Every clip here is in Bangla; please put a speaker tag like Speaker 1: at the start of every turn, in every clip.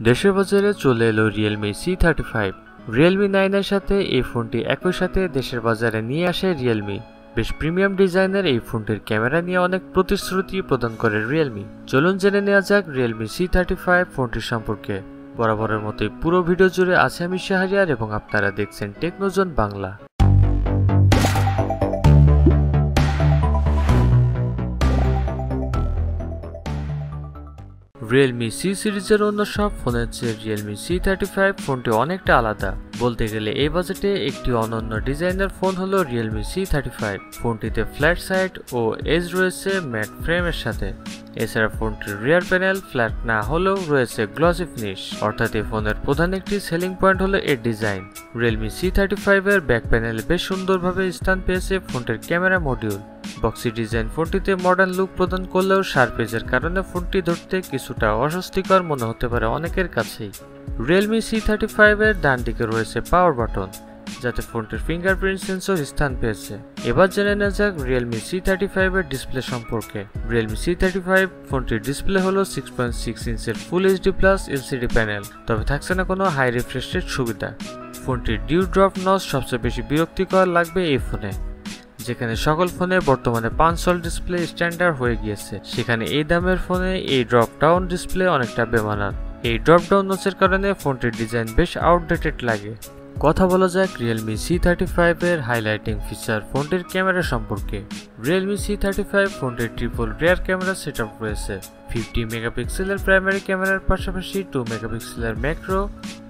Speaker 1: দেশের বাজারে চলে এলো Realme C35। Realme 9 এর সাথে এই ফোনটি একই সাথে দেশের বাজারে নিয়ে আসে Realme। বেশ প্রিমিয়াম ডিজাইনের এই ফোনটির ক্যামেরা নিয়ে অনেক প্রতিশ্রুতি প্রদান করে Realme। চলুন জেনে নেওয়া যাক Realme C35 ফোনটির সম্পর্কে। বরাবরের মতোই পুরো ভিডিও জুড়ে আছে আমি শাহরিয়ার এবং আপনারা দেখছেন টেকনোজন বাংলা। Realme C সিরিজের অন্য সব ফোনের চেয়ে Realme C35 ফোনটি অনেকটা আলাদা। বলতে গেলে এই বাজেটে একটি অনন্য ডিজাইনের ফোন হলো Realme C35। ফোনটিতে ফ্ল্যাট সাইড ও এজ রয়েছে ম্যাট ফ্রেমের সাথে। এছাড়া ফোনটির রিয়ার প্যানেল ফ্ল্যাট না হলেও রয়েছে গ্লসি ফিনিশ, অর্থাৎ এই ফোনের প্রধান একটি সেলিং পয়েন্ট হলো এর ডিজাইন। Realme C35 এর ব্যাক প্যানেলে বেশ সুন্দরভাবে স্থান পেয়েছে ফোনটির ক্যামেরা মডিউল। বক্সি ডিজাইন ফোনটিতে মডার্ন লুক প্রদান করলেও শার্প এজের কারণে ফোনটি ধরতে কিছুটা অস্বস্তিকর মনে হতে পারে অনেকের কাছেই। Realme C35 এর ডান দিকে রয়েছে পাওয়ার বাটন, যাতে ফোনটির ফিঙ্গারপ্রিন্ট সেন্সর স্থান পেয়েছে। এবার জেনে নেওয়া যাক Realme C35 এর ডিসপ্লে সম্পর্কে। Realme C35 ফোনটির ডিসপ্লে হলো 6.6 ইঞ্চের full HD plus LCD panel, তবে থাকছে না কোনো হাই রিফ্রেশ রেট সুবিধা। ফোনটির ডিউ ড্রপ নচ সবচেয়ে বেশি বিরক্তিকর লাগবে এই ফোনে। যেখানে সকল ফোনে বর্তমানে 5 সলিড ডিসপ্লে স্ট্যান্ডার্ড হয়ে গিয়েছে, সেখানে এই দামের ফোনে এই ড্রপ ডাউন ডিসপ্লে অনেকটা বেমানান। এই ড্রপ ডাউন নচের কারণে ফোনটির ডিজাইন বেশ আউটডেটেড লাগে। কথা বলা যাক Realme C35 এর হাইলাইটিং ফিচার ফোনটির ক্যামেরা সম্পর্কে। Realme C35 ফোনটির ট্রিপল রিয়ার ক্যামেরা সেটআপ রয়েছে। 50 মেগাপিক্সেলের প্রাইমারি ক্যামেরার পাশাপাশি 2 মেগাপিক্সেলের ম্যাক্রো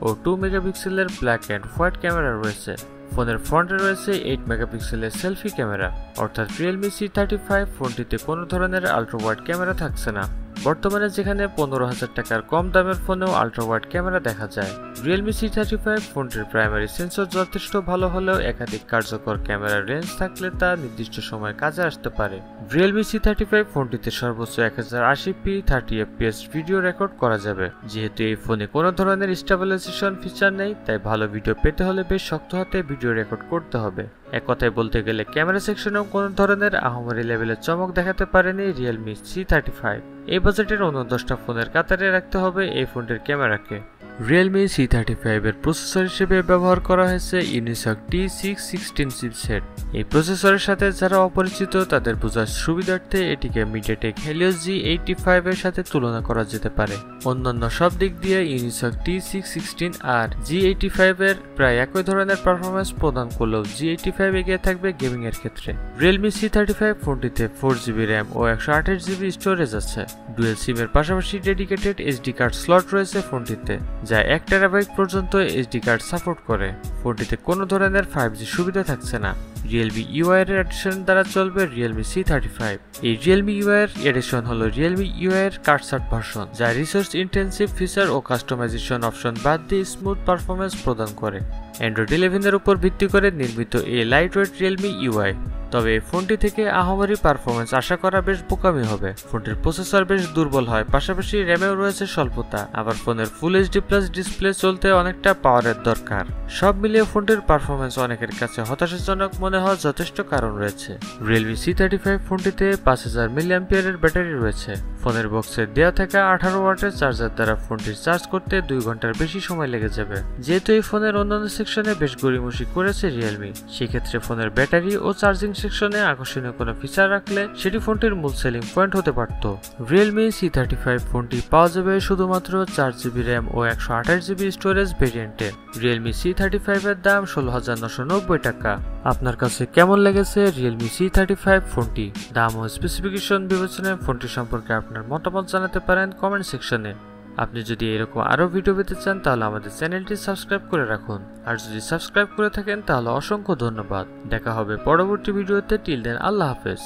Speaker 1: ও 2 মেগাপিক্সেলের ব্ল্যাক অ্যান্ড হোয়াইট ক্যামেরা রয়েছে। ফোনের ফ্রন্টে রয়েছে 8 মেগাপিক্সেলের সেলফি ক্যামেরা, অর্থাৎ Realme C35 ফোনটিতে কোনো ধরনের আল্ট্রা ওয়াইড ক্যামেরা থাকছে না। বর্তমানে যেখানে 15,000 টাকার কম দামের ফোনেও আল্ট্রা ওয়াইড ক্যামেরা দেখা যায়। Realme C35 ফোনটির প্রাইমারি সেন্সর যথেষ্ট ভালো হলেও একাধিক কার্যকর ক্যামেরার রেঞ্জ থাকলে তা নির্দিষ্ট সময় কাজে আসতে পারে। Realme C35 ফোনটিতে সর্বোচ্চ 1080p 30fps ভিডিও রেকর্ড করা যাবে। যেহেতু এই ফোনে কোনো ধরনের স্টেবিলাইজেশন ফিচার নেই, তাই ভালো ভিডিও পেতে হলে বেশ শক্ত হাতে ভিডিও রেকর্ড করতে হবে। এক কথায় বলতে গেলে ক্যামেরা সেকশনেও কোনো ধরনের আহামরি লেভেলের চমক দেখাতে পারেনি Realme C35। এই বাজেটের অন্য 10টা ফোনের কাতারে রাখতে হবে এই ফোনটির ক্যামেরাকে। Realme C35 এর প্রসেসর হিসেবে ব্যবহার করা হয়েছে Unisoc T616 চিপসেট। এই প্রসেসরের সাথে যারা অপরিচিত তাদের বোঝার সুবিধার্থে এটিকে MediaTek Helio G85 এর সাথে তুলনা করা যেতে পারে। অন্যান্য সব দিক দিয়ে Unisoc T616 আর G85 এর প্রায় একই ধরনের পারফরমেন্স প্রদান করলেও G85 এগিয়ে থাকবে গেমিং এর ক্ষেত্রে। Realme C35 ফোনটিতে 4GB RAM ও 128GB স্টোরেজ আছে। ডুয়েল সিম এর পাশাপাশি ডেডিকেটেড এসডি কার্ড স্লট রয়েছে ফোনটিতে, যা 1 টেরাবাইট পর্যন্ত এসডি কার্ড সাপোর্ট করে। ফোনটিতে কোনো ধরনের 5G সুবিধা থাকছে না। Realme UI এর এডিশন দ্বারা চলবে Realme C35। এই Realme UI এর এডিশন হলো Realme UI এর কাটসাট ভার্সন, যা রিসোর্স ইন্টেন্সিভ ফিচার ও কাস্টমাইজেশন অপশন বাদ দিয়ে স্মুথ পারফরমেন্স প্রদান করে। Android 11 এর উপর ভিত্তি করে নির্মিত এই লাইটওয়েট Realme UI। তবে এই ফোনটি থেকে আহামরি পারফরমেন্স আশা করা বেশ বোকামি হবে। ফোনটির প্রসেসর বেশ দুর্বল হয়, পাশাপাশি র্যামেও রয়েছে স্বল্পতা। আবার ফোনের ফুল এইচডি প্লাস ডিসপ্লে চলতে অনেকটা পাওয়ারের দরকার। সব মিলিয়ে ফোনটির পারফরমেন্স অনেকের কাছে হতাশাজনক মনে হওয়ার যথেষ্ট কারণ রয়েছে। Realme C35 ফোনটিতে 5000 mAh এর ব্যাটারি রয়েছে। ফোনের বক্সে দেওয়া থাকা 18 ওয়াটের চার্জার দ্বারা ফোনটি চার্জ করতে 2 ঘন্টার বেশি সময় লেগে যাবে। যেহেতু এই ফোনের অন্যান্য সেকশনে বেশ গড়িমসি করেছে Realme, সেক্ষেত্রে ফোনের ব্যাটারি ও চার্জিং সেকশনে আকর্ষণীয় কোনো ফিচার রাখলে সেটি ফোনটির মূল সেলিং পয়েন্ট হতে পারত। Realme C35 ফোনটি পাওয়া যাবে শুধুমাত্র 4GB RAM ও 128GB স্টোরেজ ভেরিয়েন্টে। Realme C35 এর দাম 16,990 টাকা। আপনার কাছে কেমন লেগেছে Realme C35 ফোনটি? দাম ও স্পেসিফিকেশন বিবেচনায় ফোনটি সম্পর্কে আপনার মতামত জানাতে পারেন কমেন্ট সেকশনে। আপনি যদি এরকম আরো ভিডিও পেতে চান তাহলে আমাদের চ্যানেলটি সাবস্ক্রাইব করে রাখুন। আর যদি সাবস্ক্রাইব করে থাকেন তাহলে অসংখ্য ধন্যবাদ। দেখা হবে পরবর্তী ভিডিওতে। টিল দেন আল্লাহ হাফেজ।